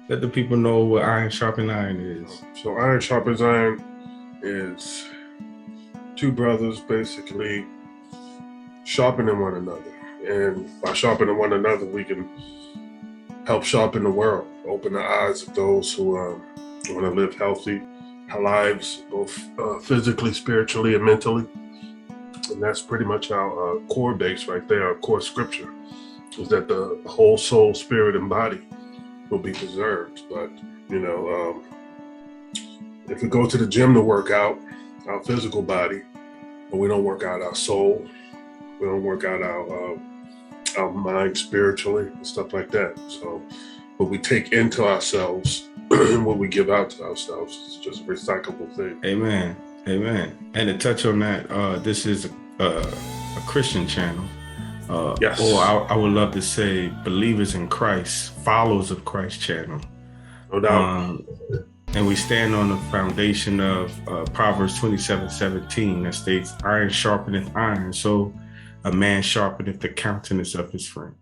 Let the people know what iron sharpen iron is. So iron sharpens iron is two brothers basically sharpening one another. And by sharpening one another, we can help sharpen the world, open the eyes of those who want to live healthy lives, both physically, spiritually, and mentally. And that's pretty much our core base right there, our core scripture, is that the whole soul, spirit, and body will be preserved. But, if we go to the gym to work out our physical body, but we don't work out our soul, we don't work out our mind spiritually and stuff like that. So what we take into ourselves and what we give out to ourselves is just a recyclable thing. Amen. Amen. And to touch on that, this is a Christian channel. Yes. Or I would love to say believers in Christ, followers of Christ channel. No doubt. And we stand on the foundation of Proverbs 27:17 that states, iron sharpeneth iron, so a man sharpeneth the countenance of his friend.